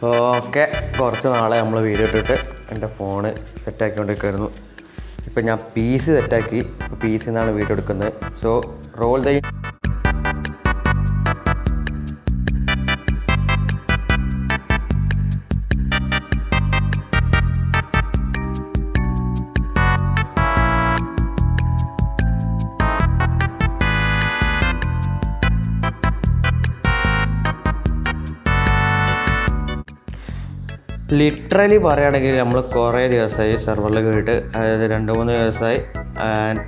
Okay, കുറച്ച് നാളെ നമ്മൾ വീഡിയോ ഇട്ടിട്ട് എൻ്റെ ഫോണ് സെറ്റാക്കിക്കൊണ്ടിരിക്കുമായിരുന്നു. ഇപ്പം ഞാൻ PC സെറ്റാക്കി. PC നിന്നാണ് വീഡിയോ എടുക്കുന്നത്. സോ റോൾ ദ ലിറ്ററലി പറയുകയാണെങ്കിൽ നമ്മൾ കുറേ ദിവസമായി സെർവറിൽ കയറിയിട്ട്, അതായത് 2-3 ദിവസമായി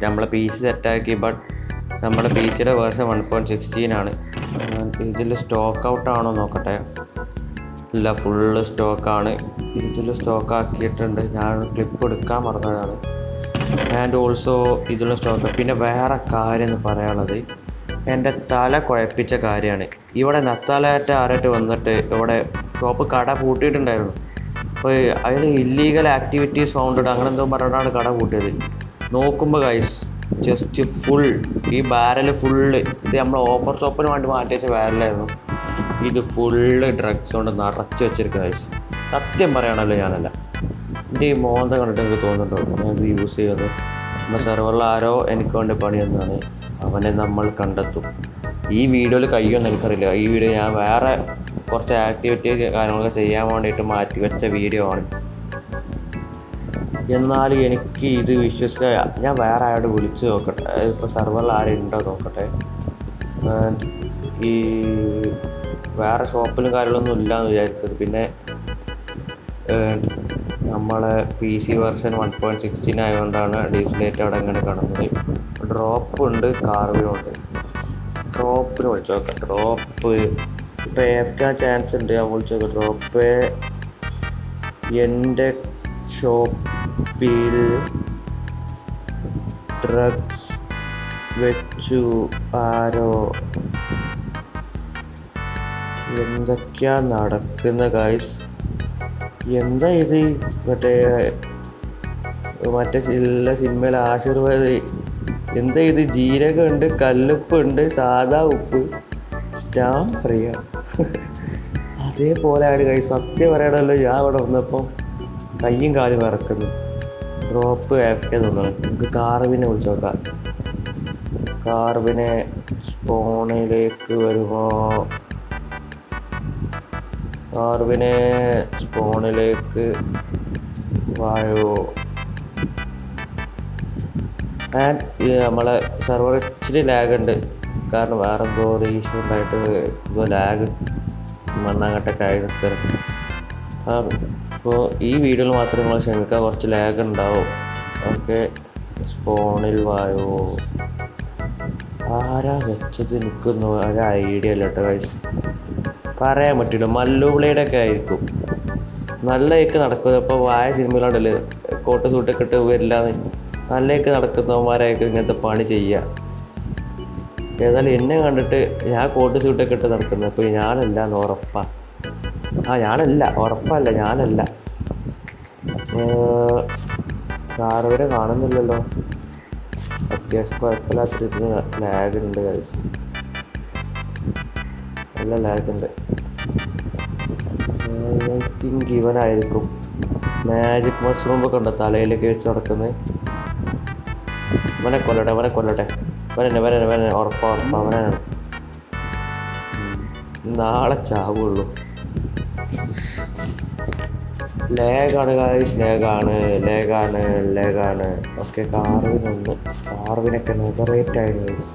നമ്മളെ PC സെറ്റാക്കി. ബട്ട് നമ്മുടെ PCയുടെ വേർഷൻ 1.16 ആണ്. ഇതിൽ സ്റ്റോക്ക് ഔട്ടാണോ നോക്കട്ടെ. ഇല്ല, ഫുള്ള് സ്റ്റോക്കാണ്. ഇതിൽ സ്റ്റോക്ക് ആക്കിയിട്ടുണ്ട്. ഞാൻ ക്ലിപ്പ് എടുക്കാൻ മറന്നതാണ്. ആൻഡ് ഓൾസോ ഇതിലും സ്റ്റോക്ക്. പിന്നെ വേറെ കാര്യം എന്ന് പറയാനുള്ളത്, എൻ്റെ തല കുഴപ്പിച്ച കാര്യമാണ്. ഇവിടെ നത്താലായിട്ട് ആരായിട്ട് വന്നിട്ട് ഇവിടെ ഷോപ്പ് കട പൂട്ടിയിട്ടുണ്ടായിരുന്നു. അപ്പോൾ അതിൽ ഇല്ലീഗൽ ആക്ടിവിറ്റീസ് ഫൗണ്ടഡ് അങ്ങനെ എന്തോ പറഞ്ഞിട്ടാണ് കട പൂട്ടിയത്. നോക്കുമ്പോൾ ഗൈസ് ജസ്റ്റ് ഫുൾ ഈ ബാരൽ ഫുള്ള്, ഇത് നമ്മൾ ഓഫർ ഷോപ്പിന് വേണ്ടി മാറ്റി വെച്ച ബാരലായിരുന്നു. ഇത് ഫുള്ള് ഡ്രഗ്സ് കൊണ്ട് നിറച്ച് വെച്ചിരിക്കുക ഗൈസ്. സത്യം പറയണമല്ലോ, ഞാനല്ല, എൻ്റെ ഈ മോന്ത കണ്ടിട്ട് എനിക്ക് തോന്നുന്നുണ്ടോ ഞാൻ ഇത് യൂസ് ചെയ്യുന്നത്. നമ്മുടെ സെർവറിൽ ആരോ എനിക്ക് വേണ്ടി പണി തന്നാണ്. അവനെ നമ്മൾ കണ്ടെത്തും. ഈ വീഡിയോയിൽ കഴിയുമെന്ന് എനിക്കറിയില്ല. ഈ വീഡിയോ ഞാൻ വേറെ കുറച്ച് ആക്ടിവിറ്റി കാര്യങ്ങളൊക്കെ ചെയ്യാൻ വേണ്ടിയിട്ട് മാറ്റി വെച്ച വീഡിയോ ആണ്. എന്നാൽ എനിക്ക് ഇത് വിശ്വസിക്കുക, ഞാൻ വേറെ ആരോട് വിളിച്ച് നോക്കട്ടെ. ഇപ്പോൾ സെർവറിൽ ആരുണ്ടോ നോക്കട്ടെ. ഈ വേറെ ഷോപ്പിലും കാര്യങ്ങളൊന്നും ഇല്ലയെന്ന് വിചാരിക്കുന്നത്. പിന്നെ നമ്മളെ PC വേർഷൻ 1.16 ആയതുകൊണ്ടാണ് ഡിസ്പ്ലേറ്റ് അവിടെ ഇങ്ങനെ കാണുന്നത്. ഡ്രോപ്പ് ഉണ്ട്, കാർവിനുണ്ട്. ഡ്രോപ്പിന് വിളിച്ചു നോക്കാം. ഡ്രോപ്പ് ഇപ്പോൾ AFK ചാൻസ് ഉണ്ട്. ഞാൻ വിളിച്ചു നോക്കാം. ഡ്രോപ്പ് എൻ്റെ ഷോപ്പിൽ ഡ്രഗ്സ് വെച്ചു ആരോ. എന്തൊക്കെയാ നടക്കുന്ന ഗൈസ്? എന്താ ഇത്? മറ്റേ എല്ലാ സിനിമയിൽ ആശീർവാദ് എന്താ ഇത്? ജീരകമുണ്ട്, കല്ലുപ്പുണ്ട്, സാധാ ഉപ്പ്, സ്റ്റാമ്പ് അറിയാം. അതേപോലെയാണ് കൈ. സത്യം പറയണമല്ലോ, ഞാൻ അവിടെ വന്നപ്പോൾ കയ്യും കാലും ഇറക്കുന്നു. ഡ്രോപ്പ് AFK തോന്നണം. നമുക്ക് കാർവിനെ വിളിച്ച് നോക്കാം. കാർവിനെ സ്പോണിലേക്ക് വരുമ്പോൾ, കാർവിനെ സ്പോണിലേക്ക് വായോ. ആൻഡ് നമ്മളെ സെർവർ ഇച്ചിരി ലാഗ് ഉണ്ട്. കാരണം വേറെ എന്തോ ഒരു ഇഷ്യൂ ഉണ്ടായിട്ട് എന്തോ ലാഗ് മണ്ണാങ്കട്ടൊക്കെ ആയി നിൽക്കുന്നത്. അപ്പോൾ ഈ വീഡിയോയിൽ മാത്രം നിങ്ങൾ ക്ഷമിക്കുക, കുറച്ച് ലാഗ് ഉണ്ടാവും. ഓക്കെ, സ്പോണിൽ വായോ. ആരാ വെച്ചത് നിൽക്കുന്നു? ഒരു ഐഡിയ അല്ല കേട്ടോ ഗൈസ്, പറയാൻ പറ്റില്ല. മല്ലുവിളിയുടെ ഒക്കെ ആയിരിക്കും. നല്ലതൊക്കെ നടക്കുന്നത്. ഇപ്പോൾ വായ സിനിമയിലുണ്ടല്ലോ, കോട്ട് സൂട്ടൊക്കെ ഇട്ട് വരില്ലാന്ന്. നല്ലതൊക്കെ നടക്കുന്നവന്മാരായിരിക്കും ഇങ്ങനത്തെ പണി ചെയ്യുക. ഏതായാലും എന്നെ കണ്ടിട്ട് ഞാൻ കോട്ട് സൂട്ടൊക്കെ ഇട്ട് നടക്കുന്നത്. അപ്പോൾ ഞാനല്ല എന്ന് ഉറപ്പാണ്. ഞാനല്ല, ഉറപ്പല്ല, ഞാനല്ല. കാർവിനെ കാണുന്നില്ലല്ലോ. അത്യാവശ്യം കുഴപ്പമില്ലാത്ത രീതിയിൽ ലാഗുണ്ട് ഗൈസ്, നല്ല ലാഗുണ്ട്. ഐ തിങ്ക് ഇവനായിരിക്കും. മാജിക് മഷ്റൂമൊക്കെ ഉണ്ടോ തലയിലേക്ക് വെച്ച് നടക്കുന്നത്? അവനെ കൊല്ലട്ടെ, അവനെ കൊല്ലട്ടെ. വരനെ ഉറപ്പാ അവനാണ്. നാളെ ചാവുള്ളൂ. ലേഗാണ് ഗൈസ്, ലേഗാണ്. ഓക്കെ, കാർവിനൊക്കെ നെതറേറ്റ് ആയിരുന്നു ഗൈസ്.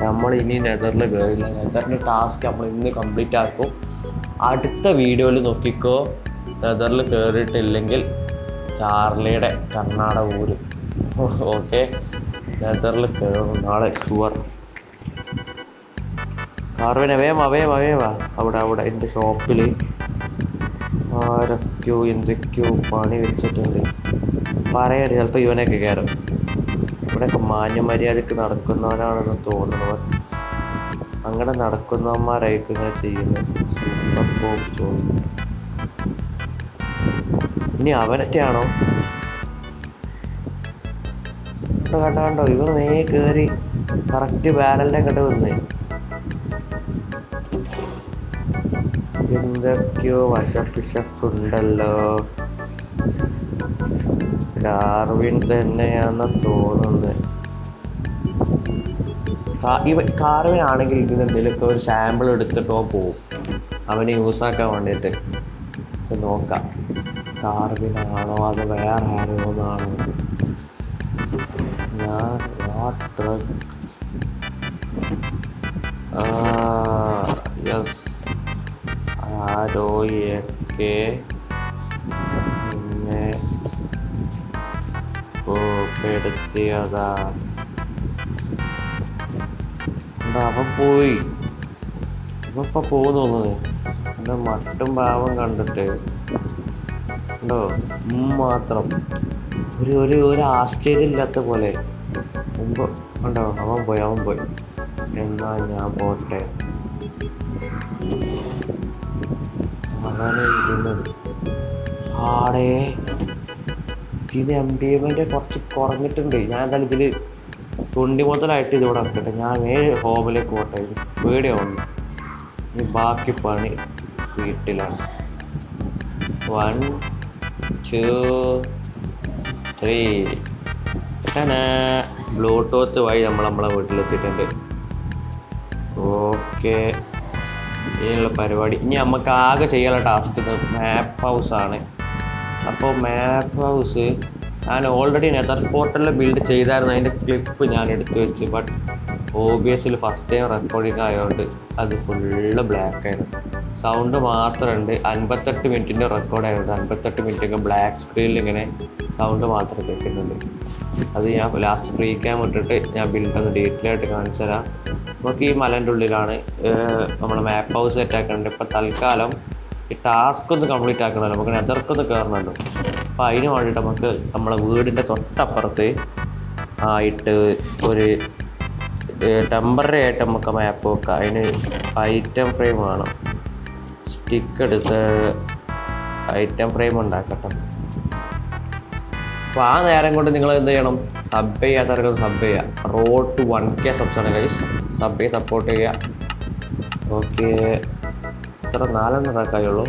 നമ്മൾ ഇനി നെതറിൽ കയറില്ല. നെതറിൻ്റെ ടാസ്ക് നമ്മൾ ഇന്ന് കംപ്ലീറ്റ് ആക്കും. അടുത്ത വീഡിയോയിൽ നോക്കിക്കോ. നെതറിൽ കയറിയിട്ടില്ലെങ്കിൽ ചാർലിയുടെ കർണാട ഊരും. ഓക്കെ, നെതറിൽ കയറും നാളെ ഷുവർ. കാർവിനെ വേവാ. അവിടെ എൻ്റെ ഷോപ്പിൽ ആരൊക്കെയോ എന്തൊക്കെയോ പണി വെച്ചിട്ടുണ്ട്. പറയട്ടെ, ചിലപ്പോൾ ഇവനൊക്കെ കയറും. ഇവിടെയൊക്കെ മാന്യമര്യാദക്ക് നടക്കുന്നവനാണെന്ന് തോന്നുന്നവർ, അങ്ങനെ നടക്കുന്നവന്മാരായിരിക്കും ഇങ്ങനെ ചെയ്യുന്നത്. ഇനി അവനൊക്കെയാണോ? കണ്ടോ ഇവർ കയറി കറക്റ്റ് ബാരലിൻ്റെ അങ്ങോട്ട് വന്ന്. എന്തൊക്കെയോ വശപ്പിശക്കുണ്ടല്ലോ. ഡാർവിൻ തന്നെയാണെന്ന് തോന്നുന്നത്. കാർവിൻ ആണെങ്കിൽ ഇതിന് എന്തെങ്കിലുമൊക്കെ ഒരു സാമ്പിൾ എടുത്തിട്ടോ പോവും, അവന് യൂസാക്കാൻ വേണ്ടിയിട്ട്. നോക്കാം, കാർവിനാണോ അത് വേറെ ആരോന്നാണോ. ഞാൻ യെസ്, ആരോയൊക്കെ പിന്നെ ഉൾപ്പെടുത്തിയതാ. അവൻ പോയി, ഇപ്പൊ തോന്നുന്നത് എൻ്റെ മട്ടും ഭാവം കണ്ടിട്ട് ഉണ്ടോ മാത്രം ഒരു ആശ്ചര്യമില്ലാത്ത പോലെ. മുമ്പ് ഉണ്ടോ അവൻ പോയി. എന്നാ ഞാൻ പോട്ടെ. അതാണ് ഇരുന്നത്. ആടേ ഇത് എംഡിഎമ്മിൻ്റെ കുറച്ച് കുറഞ്ഞിട്ടുണ്ട്. ഞാൻ എന്തായാലും ഇതിൽ തൊണ്ടി മുതലായിട്ട് ഇതിവിടെ വെക്കട്ടെ. ഞാൻ ഹോമിലേക്ക് പോട്ടെ, പേടിയാവുന്നു. ഇനി ബാക്കി പണി വീട്ടിലാണ്. 1 2 3 ബ്ലൂടൂത്ത് വഴി നമ്മളെ വീട്ടിലെത്തിയിട്ടുണ്ട്. ഓക്കെ, ഇനിയുള്ള പരിപാടി ഇനി നമുക്ക് ആകെ ചെയ്യാനുള്ള ടാസ്ക് മാപ്പ് ഹൗസാണ്. അപ്പോൾ മാപ്പ് ഹൗസ് ഞാൻ ഓൾറെഡി നെതർ പോർട്ടലിൽ ബിൽഡ് ചെയ്തായിരുന്നു. അതിൻ്റെ ക്ലിപ്പ് ഞാൻ എടുത്തു വെച്ച്, ബട്ട് OBSൽ ഫസ്റ്റ് ടൈം റെക്കോർഡിങ് ആയതുകൊണ്ട് അത് ഫുള്ള് ബ്ലാക്ക് ആയിരുന്നു. സൗണ്ട് മാത്രമുണ്ട്. 58 മിനിറ്റിൻ്റെ റെക്കോർഡായിരുന്നു. 58 മിനിറ്റൊക്കെ ബ്ലാക്ക് സ്ക്രീനിൽ ഇങ്ങനെ സൗണ്ട് മാത്രം കേൾക്കുന്നുണ്ട്. അത് ഞാൻ ലാസ്റ്റ് ഫ്രീ ക്യാം ഇട്ടിട്ട് ഞാൻ ബിൽഡൊന്ന് ഡീറ്റെയിൽ ആയിട്ട് കാണിച്ചു തരാം. നമുക്ക് ഈ മലേൻ്റെ ഉള്ളിലാണ് നമ്മളെ മാപ്പ് ഹൗസ് സെറ്റ് ആക്കുന്നുണ്ട്. ഇപ്പോൾ തൽക്കാലം ഈ ടാസ്ക് ഒന്ന് കംപ്ലീറ്റ് ആക്കണമല്ലോ, നമുക്ക് നെതർക്കൊന്ന് കയറണമല്ലോ. അപ്പോൾ അതിന് വേണ്ടിയിട്ട് നമുക്ക് നമ്മളെ വീടിൻ്റെ തൊട്ടപ്പുറത്ത് ആയിട്ട് ഒരു ടെമ്പററി ആയിട്ട് നമുക്ക് മാപ്പ് വെക്കാം. അതിന് ഐറ്റം ഫ്രെയിം വേണം. സ്റ്റിക്ക് എടുത്ത് ഐറ്റം ഫ്രെയിം ഉണ്ടാക്കട്ടെ. അപ്പോൾ ആ നേരം കൊണ്ട് നിങ്ങൾ എന്ത് ചെയ്യണം, സബ് ചെയ്യാത്തവർക്ക് സബ് ചെയ്യുക. റോഡ് ടു 1K സബ്സാണ് ഗൈസ്. സബ് സപ്പോർട്ട് ചെയ്യുക. ഓക്കെ, ഇത്ര 4 ഉണ്ടാക്കായുള്ളൂ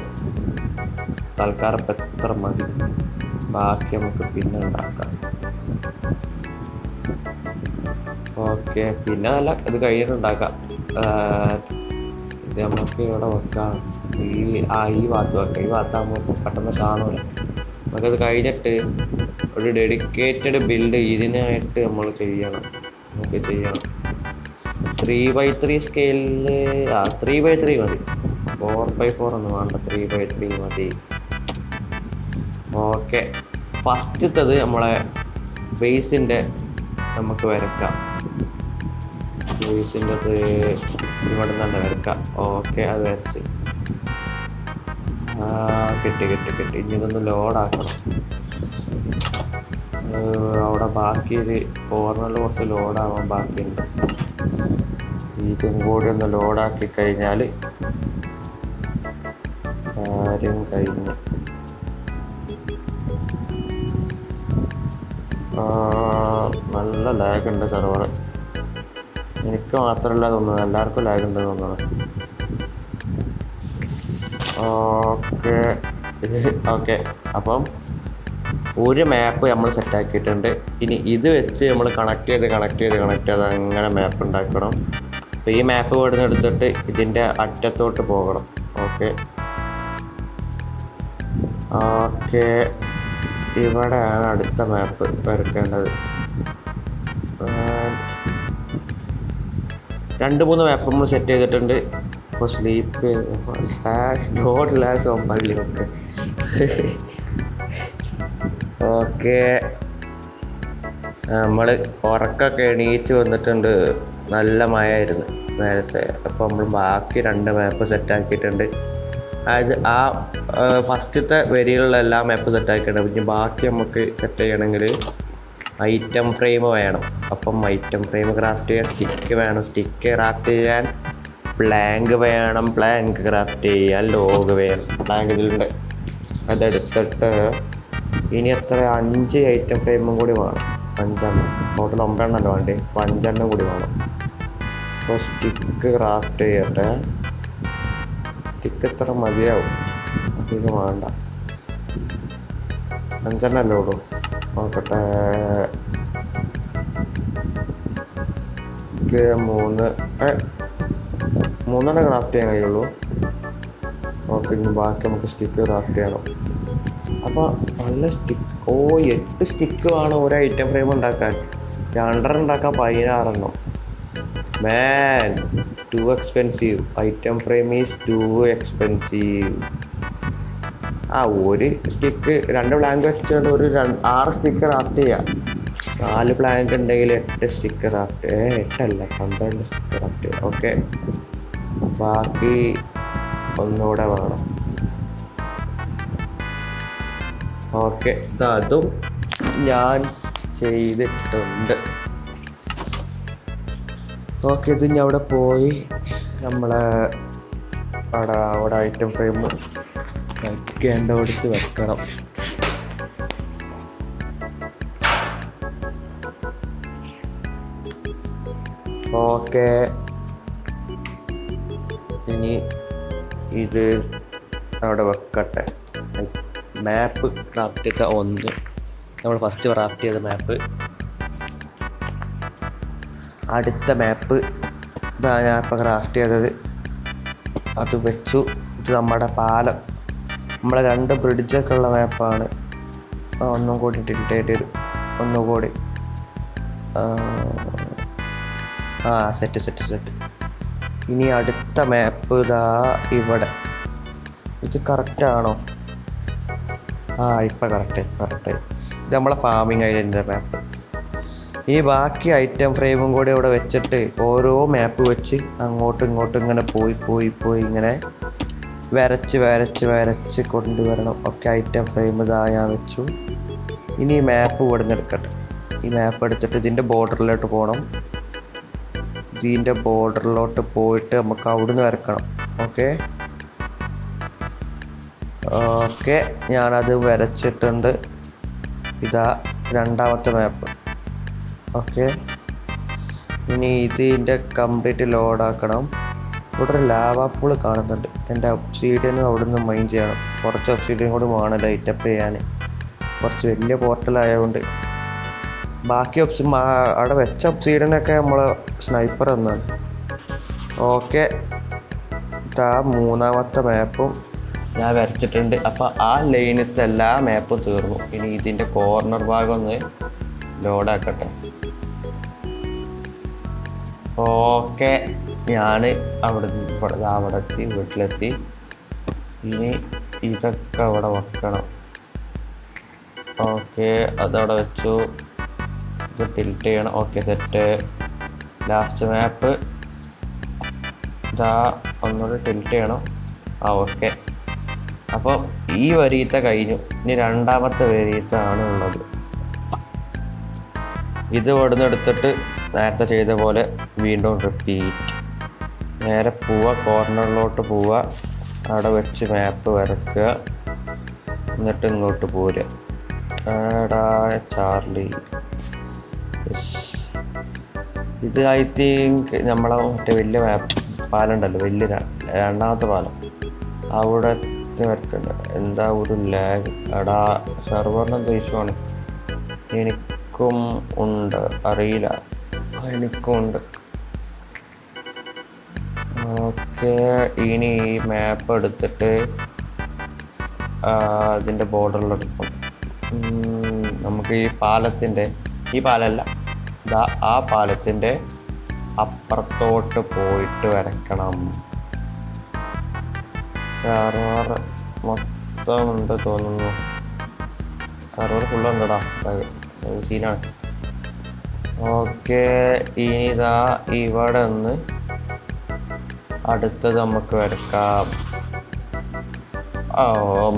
തൽക്കാലം. ഇപ്പം എത്ര മതി, ബാക്കി നമുക്ക് പിന്നെ ഉണ്ടാക്കാം. ഓക്കെ, പിന്നെ നല്ല ഇത് കഴിഞ്ഞിട്ടുണ്ടാക്കാം. ഇത് നമുക്ക് ഇവിടെ വെക്കാം. ഈ ഭാഗത്ത് വെക്കാം. ഈ ഭാഗത്താകുമ്പോൾ പെട്ടെന്ന് കാണൂല. നമുക്കത് കഴിഞ്ഞിട്ട് ഒരു ഡെഡിക്കേറ്റഡ് ബിൽഡ് ഇതിനായിട്ട് നമ്മൾ ചെയ്യണം. 3x3 സ്കെയിലിൽ 3x3 മതി. 4x4 ഒന്നും വേണ്ട, 3x3 മതി. ഓക്കെ, ഫസ്റ്റത്തത് നമ്മളെ ബേസിൻ്റെ നമുക്ക് വരക്കാം. ബേസിൻ്റെ ഇവിടെ നിന്ന് തന്നെ വരക്കാം. ഓക്കെ, അത് വരച്ച് കിട്ടി. ഇനി ഇതൊന്ന് ലോഡാക്കണം. അവിടെ ബാക്കി ഒരു കോർണറിൽ കുറച്ച് ലോഡാവാൻ ബാക്കിയുണ്ട്. ഇതും കൂടി ഒന്ന് ലോഡാക്കി കഴിഞ്ഞാൽ കാര്യം കഴിഞ്ഞ്. നല്ല ലാഗുണ്ട് സെർവർ. എനിക്ക് മാത്രമല്ല തോന്നുന്നത്, എല്ലാവർക്കും ലാഗുണ്ട് തോന്നുന്നു. ഓക്കെ, അപ്പം ഒരു മാപ്പ് നമ്മൾ സെറ്റാക്കിയിട്ടുണ്ട്. ഇനി ഇത് വെച്ച് നമ്മൾ കണക്ട് ചെയ്ത് അങ്ങനെ മാപ്പ് ഉണ്ടാക്കണം. അപ്പോൾ ഈ മാപ്പ് ഇവിടുന്ന് എടുത്തിട്ട് ഇതിൻ്റെ അറ്റത്തോട്ട് പോകണം. ഓക്കെ, ഇവിടെയാണ് അടുത്ത മാപ്പ് വരയ്ക്കേണ്ടത്. 2-3 മാപ്പ് നമ്മൾ സെറ്റ് ചെയ്തിട്ടുണ്ട്. ഇപ്പോൾ സ്ലീപ്പ് പള്ളി. ഓക്കെ, നമ്മൾ ഉറക്കൊക്കെ എണീച്ച് വന്നിട്ടുണ്ട്. നല്ല മഴയായിരുന്നു നേരത്തെ. അപ്പോൾ നമ്മൾ ബാക്കി 2 മാപ്പ് സെറ്റാക്കിയിട്ടുണ്ട്. അതായത് ആ ഫസ്റ്റത്തെ വരിയിലുള്ള എല്ലാ മാപ്പ് സെറ്റാക്കിയിട്ടുണ്ട്. പിന്നെ ബാക്കി നമുക്ക് സെറ്റ് ചെയ്യണമെങ്കിൽ ഐറ്റം ഫ്രെയിം വേണം. അപ്പം ഐറ്റം ഫ്രെയിം ക്രാഫ്റ്റ് ചെയ്യാൻ സ്റ്റിക്ക് വേണം. സ്റ്റിക്ക് ക്രാഫ്റ്റ് ചെയ്യാൻ പ്ലാങ്ക് വേണം. പ്ലാങ്ക് ക്രാഫ്റ്റ് ചെയ്യാൻ ലോഗ് വേണം. പ്ലാങ്ക് ഇതിലുണ്ട്, അതെടുത്തിട്ട് ഇനി എത്ര 5 ഐറ്റം ഫ്രെയിമും കൂടി വേണം. 5 ടോട്ടൽ 9 എണ്ണമല്ലോ വേണ്ടേ. 5 കൂടി വേണം. അപ്പോൾ സ്റ്റിക്ക് ക്രാഫ്റ്റ് ചെയ്യട്ടെ. സ്റ്റിക്ക് ഇത്ര മതിയാവും, അധികം വേണ്ട. 5 ഉള്ളൂ. നോക്കട്ടെ. 3 ക്രാഫ്റ്റ് ചെയ്യാൻ കഴിയുള്ളൂ. ഓക്കെ, ഇനി ബാക്കി നമുക്ക് സ്റ്റിക്ക് ക്രാഫ്റ്റ് ചെയ്യണം. അപ്പോൾ നല്ല സ്റ്റിക്ക്. 8 സ്റ്റിക്ക് വേണം ഒരു ഐറ്റം ഫ്രെയിം ഉണ്ടാക്കാൻ. 2 ഉണ്ടാക്കാൻ 16. Man, too expensive. Item frame is too expensive. ഒരു സ്റ്റിക്ക് 2 പ്ലാങ്ക് വെച്ചുകൊണ്ട് 6 സ്റ്റിക്ക് ക്രാഫ്റ്റ് ചെയ്യാം. 4 പ്ലാങ്ക് ഉണ്ടെങ്കിൽ 8 സ്റ്റിക്ക് ക്രാഫ്റ്റ് 8 12 സ്റ്റിക്ക് ക്രാഫ്റ്റ് ചെയ്യാം. ഓക്കെ, ബാക്കി ഒന്നുകൂടെ വേണം. ഓക്കെ, അതും ഞാൻ ചെയ്തിട്ടുണ്ട്. ഓക്കെ, ഇത് ഞാൻ അവിടെ പോയി നമ്മളെ അവിടെ ഐറ്റം ഫ്രെയിം വയ്ക്കേണ്ടടുത്ത് വെക്കണം. ഓക്കെ, ഇനി ഇത് അവിടെ വെക്കട്ടെ. മാപ്പ് ക്രാഫ്റ്റ് ചെയ്ത 1 നമ്മൾ ഫസ്റ്റ് ക്രാഫ്റ്റ് ചെയ്ത മാപ്പ്. അടുത്ത മാപ്പ് ഇതാ ഞാൻ ഇപ്പം ക്രാഫ്റ്റ് ചെയ്തത്, അത് വെച്ചു. ഇത് നമ്മുടെ പാലം, നമ്മളെ 2 ബ്രിഡ്ജൊക്കെ ഉള്ള മാപ്പാണ്. ഒന്നും കൂടി ടിൽറ്റേറ്റ് വരും, ഒന്നുകൂടി. സെറ്റ്. ഇനി അടുത്ത മാപ്പ് ഇതാ ഇവിടെ. ഇത് കറക്റ്റാണോ? ഇപ്പം കറക്റ്റ്. ഇത് നമ്മളെ ഫാമിംഗ് ഐലൻഡിൻ്റെ മാപ്പ്. ഈ ബാക്കി ഐറ്റം ഫ്രെയിമും കൂടി ഇവിടെ വെച്ചിട്ട് ഓരോ മാപ്പ് വെച്ച് അങ്ങോട്ടും ഇങ്ങോട്ടും ഇങ്ങനെ പോയി ഇങ്ങനെ വരച്ച് കൊണ്ടുവരണം. ഒക്കെ ഐറ്റം ഫ്രെയിം ഇതാ ഞാൻ വെച്ചു. ഇനി ഈ മാപ്പ് ഇവിടെ നിന്ന് എടുക്കട്ടെ. ഈ മാപ്പ് എടുത്തിട്ട് ഇതിൻ്റെ ബോർഡറിലോട്ട് പോകണം. ഇതിൻ്റെ ബോർഡറിലോട്ട് പോയിട്ട് നമുക്ക് അവിടുന്ന് വരക്കണം. ഓക്കെ, ഞാനത് വരച്ചിട്ടുണ്ട്. ഇതാ 2ാമത്തെ മാപ്പ്. ഓക്കെ, ഇനി ഇതിൻ്റെ കംപ്ലീറ്റ് ലോഡാക്കണം. ഇവിടെ ഒരു ലാവാ പൂള് കാണുന്നുണ്ട്. എൻ്റെ ഒബ്സീഡിയനും അവിടെ നിന്ന് മൈൻ ചെയ്യണം. കുറച്ച് ഒബ്സീഡിയൻ കൂടി വേണം ലൈറ്റപ്പ് ചെയ്യാൻ. കുറച്ച് വലിയ പോർട്ടലായതുകൊണ്ട് ബാക്കി അവിടെ വെച്ച ഒബ്സീഡിയനൊക്കെ നമ്മളെ സ്നൈപ്പർ എന്നാണ്. ഓക്കെ, ഇതാ 3ാമത്തെ മാപ്പും ഞാൻ വരച്ചിട്ടുണ്ട്. അപ്പോൾ ആ ലൈനത്തെ എല്ലാ മാപ്പും തീർന്നു. ഇനി ഇതിൻ്റെ കോർണർ ഭാഗം ഒന്ന് ലോഡാക്കട്ടെ. ഓക്കെ, ഞാൻ അവിടെ എത്തി, വീട്ടിലെത്തി. ഇനി ഇതൊക്കെ അവിടെ വെക്കണം. ഓക്കെ, അതവിടെ വെച്ചു. ഇത് ടിൽറ്റ് ചെയ്യണം. Okay, set. ലാസ്റ്റ് മാപ്പ് ഇതാ ഒന്നുകൂടി ടിൽറ്റ് ചെയ്യണം. ഓക്കെ, അപ്പോൾ ഈ വരിയത്തെ കഴിഞ്ഞു. ഇനി 2ാമത്തെ വരിയത്താണ് ഉള്ളത്. ഇത് ഇവിടുന്ന് എടുത്തിട്ട് നേരത്തെ ചെയ്ത പോലെ വീണ്ടും റിപ്പീറ്റ്. നേരെ പോവുക, കോർണറിലോട്ട് പോവുക, അവിടെ വെച്ച് മാപ്പ് വരക്കുക, എന്നിട്ട് ഇങ്ങോട്ട് പോരുക. ചാർലി. ഇത് ഐ തിങ്ക് നമ്മളെ മറ്റേ വലിയ പാലം ഉണ്ടല്ലോ, വലിയ 2ാമത്തെ പാലം, അവിടെ വരക്കണ്ട. എന്താ ഒരു ലാഗ് സെർവറിന് എന്താ ഇഷ്യൂ ആണ്? എനിക്കും ഉണ്ട്, അറിയില്ല. എനിക്കും ഉണ്ട്. ഓക്കെ, ഇനി ഈ മാപ്പ് എടുത്തിട്ട് അതിൻ്റെ ബോർഡറിലെടുക്കും. നമുക്ക് ഈ പാലമല്ല, ആ പാലത്തിൻ്റെ അപ്പുറത്തോട്ട് പോയിട്ട് വരക്കണം. സെർവർ മൊത്തം ഉണ്ട് തോന്നുന്നു. സെർവർ ഫുള്ളുണ്ടടാ, സീനാണ്. ഓക്കെ, ഇനി ഇവിടെ നിന്ന് അടുത്തത് നമുക്ക് വരക്കാം.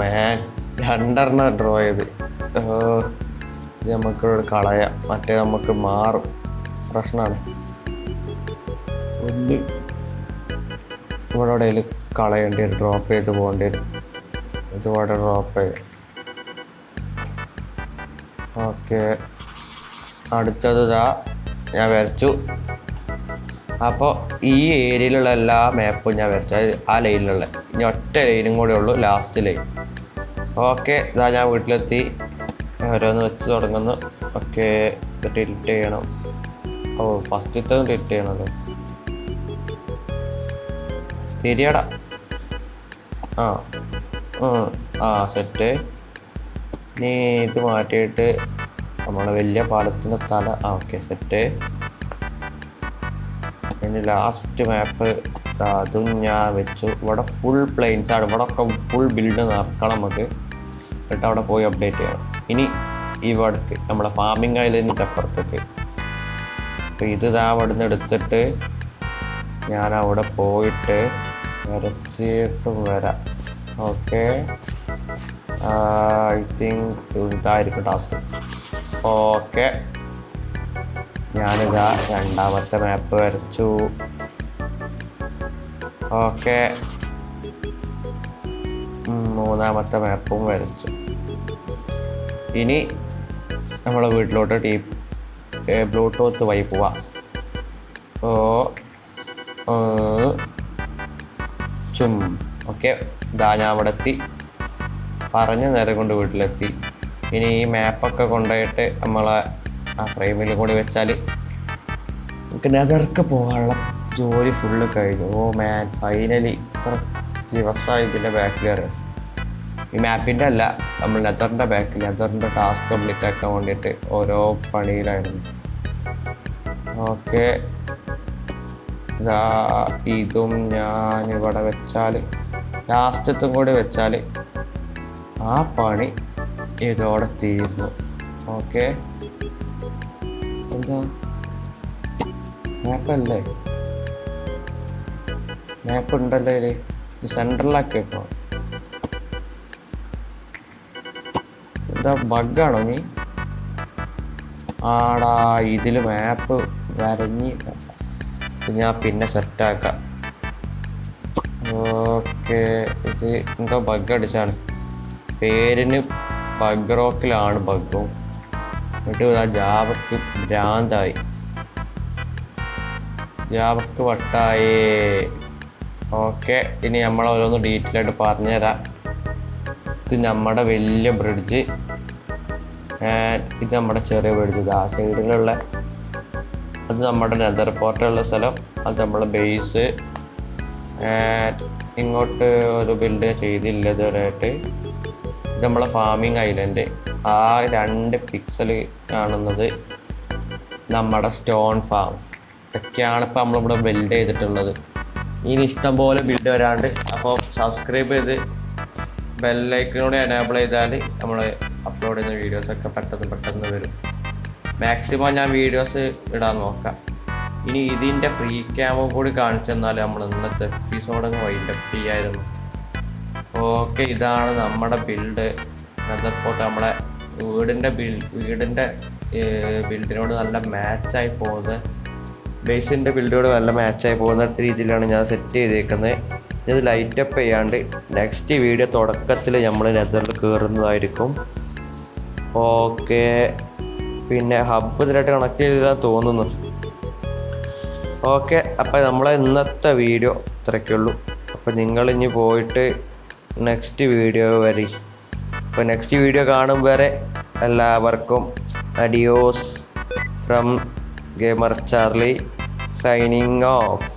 മാൻ 2 ഡ്രോ ചെയ്ത്. ഇത് നമുക്കിവിടെ കളയാം, മറ്റേ നമുക്ക് മാറും, പ്രശ്നമാണ്. ഒന്ന് ഇവിടെ എവിടെയെങ്കിലും കളയേണ്ടി വരും, ഡ്രോപ്പ് ചെയ്ത് പോകേണ്ടി വരും. ഇതുപോലെ ഡ്രോപ്പ് ചെയ്യും. ഓക്കെ, അടുത്തത് ഞാൻ വരച്ചു. അപ്പോൾ ഈ ഏരിയയിലുള്ള എല്ലാ മാപ്പും ഞാൻ വരച്ചു, ആ ലൈനിലുള്ള ഇനി ഒറ്റ ലൈനും കൂടെ ഉള്ളൂ, ലാസ്റ്റ് ലൈൻ. ഓക്കെ, ഇതാ ഞാൻ വീട്ടിലെത്തി. ഓരോന്ന് വെച്ച് തുടങ്ങുന്നു. ഓക്കെ, ടിൽറ്റ് ചെയ്യണം. ഓ, ഫസ്റ്റത്തെ ടിൽറ്റ് ചെയ്യണത് തിരിയടാ. സെറ്റ്. ഇനി ഇത് മാറ്റിയിട്ട് നമ്മളെ വലിയ പാലത്തിൻ്റെ തല. Okay, set. ഇനി ലാസ്റ്റ് മാപ്പ് അതും ഞാൻ വെച്ചു. ഇവിടെ ഫുൾ പ്ലെയിൻസ് ആണ്. ഇവിടെ ഒക്കെ ഫുൾ ബിൽഡ് നടക്കണം നമുക്ക്. എന്നിട്ട് അവിടെ പോയി അപ്ഡേറ്റ് ചെയ്യണം. ഇനി ഇവിടേക്ക് നമ്മളെ ഫാമിംഗ് ഐലൻഡിൻ്റെ അപ്പുറത്തേക്ക്. അപ്പോൾ ഇത് അവിടെ നിന്ന് എടുത്തിട്ട് ഞാൻ അവിടെ പോയിട്ട് വരച്ചിട്ടും വരാം. ഓക്കെ, ഐ തിങ്ക് ഇതായിരിക്കും ടാസ്ക്. ഓക്കെ, ഞാനിതാ രണ്ടാമത്തെ മാപ്പ് വരച്ചു. ഓക്കെ, മൂന്നാമത്തെ മാപ്പും വരച്ചു. ഇനി നമ്മളെ വീട്ടിലോട്ട് ബ്ലൂടൂത്ത് വഴി പോവാം. ഓക്കെ, ഇതാ ഞാൻ അവിടെ എത്തി. പറഞ്ഞ നേരം കൊണ്ട് വീട്ടിലെത്തി. ഇനി ഈ മാപ്പൊക്കെ കൊണ്ടുപോയിട്ട് നമ്മളെ ആ ഫ്രെയിമിൽ കൂടി വെച്ചാൽ നമുക്ക് നെതർക്ക് പോകാനുള്ള ജോലി ഫുള്ള് കഴിഞ്ഞു. ഓ മാൻ, ഫൈനലി ഇത്ര ദിവസമായി ഇതിൻ്റെ ബാക്കിൽ അറിയാം. ഈ മാപ്പിൻ്റെ അല്ല, നമ്മൾ നെതറിൻ്റെ ബാക്കിൽ നെതറിൻ്റെ ടാസ്ക് കംപ്ലീറ്റ് ആക്കാൻ വേണ്ടിയിട്ട് ഓരോ പണിയിലായിരുന്നു. ഓക്കെ, ഇതും ഞാനിവിടെ വെച്ചാൽ ലാസ്റ്റത്തും കൂടി വെച്ചാൽ ആ പണി ഇതോടെ തീർന്നു. ഓക്കെ, എന്താ മാപ്പല്ലേ? മാപ്പ് ഉണ്ടല്ലോ ഇത്. സെൻട്രലാക്കി വെക്കണം. എന്താ ബഗ്ഗാണോ നീ? ആടാ, ഇതിൽ മാപ്പ് വരഞ്ഞ് ഞാൻ പിന്നെ സെറ്റാക്കാം. ഓക്കെ, ഇത് എന്തോ ബഗ് അടിച്ചാണ്. പേരിന് ബഗ് റോക്കിലാണ് ബഗ്ഗും. എന്നിട്ട് ആ ജാവക്ക് ഭ്രാന്തായി, ജാവക്ക് വട്ടായേ. ഓക്കെ, ഇനി നമ്മൾ ഓരോന്ന് ഡീറ്റെയിൽ ആയിട്ട് പറഞ്ഞുതരാം. ഇത് നമ്മുടെ വലിയ ബ്രിഡ്ജ്, ഇത് നമ്മുടെ ചെറിയ ബ്രിഡ്ജ്. ആ സൈഡിലുള്ള അത് നമ്മുടെ നെതർ പോർട്ടുള്ള സ്ഥലം, അത് നമ്മളെ ബേസ്. ഇങ്ങോട്ട് ഒരു ബിൽഡ് ചെയ്തില്ല ഇതുവരെയായിട്ട്. ഇത് നമ്മളെ ഫാമിംഗ് ഐലൻഡ്. ആ 2 പിക്സൽ കാണുന്നത് നമ്മുടെ സ്റ്റോൺ ഫാം. ഇതൊക്കെയാണ് ഇപ്പോൾ നമ്മളിവിടെ ബിൽഡ് ചെയ്തിട്ടുള്ളത്. ഇനി ഇഷ്ടം പോലെ ബിൽഡ് വരാണ്ട്. അപ്പോൾ സബ്സ്ക്രൈബ് ചെയ്ത് ബെല്ലൈക്കനോട് എനേബിൾ ചെയ്താൽ നമ്മൾ അപ്ലോഡ് ചെയ്യുന്ന വീഡിയോസൊക്കെ പെട്ടെന്ന് വരും. മാക്സിമം ഞാൻ വീഡിയോസ് ഇടാൻ നോക്കാം. ഇനി ഇതിൻ്റെ ഫ്രീ ക്യാമും കൂടി കാണിച്ചു തന്നാൽ നമ്മൾ ഇന്നത്തെ എപ്പിസോഡങ്ങ് വൈൻഡപ്പ് ചെയ്യായിരുന്നു. ഓക്കെ, ഇതാണ് നമ്മുടെ ബിൽഡ്. നെതർ പോർട്ട് നമ്മളെ വീടിൻ്റെ ബിൽഡിനോട് നല്ല മാച്ചായി പോകുന്നത്, ബേസിൻ്റെ ബിൽഡിനോട് നല്ല മാച്ചായി പോകുന്ന രീതിയിലാണ് ഞാൻ സെറ്റ് ചെയ്തേക്കുന്നത്. ഇത് ലൈറ്റപ്പ് ചെയ്യാണ്ട് നെക്സ്റ്റ് വീഡിയോ തുടക്കത്തിൽ നമ്മൾ നെതറിൽ കയറുന്നതായിരിക്കും. ഓക്കെ, പിന്നെ ഹബ്ബ് ഇതിലായിട്ട് കണക്ട് ചെയ്താൽ തോന്നുന്നു. ഓക്കെ, അപ്പോൾ നമ്മളെ ഇന്നത്തെ വീഡിയോ ഇത്രയ്ക്കുള്ളൂ. അപ്പോൾ നിങ്ങളിനി പോയിട്ട് നെക്സ്റ്റ് വീഡിയോ വരെ. അപ്പോൾ നെക്സ്റ്റ് വീഡിയോ കാണും വരെ എല്ലാവർക്കും adios from gamer Charlie signing off.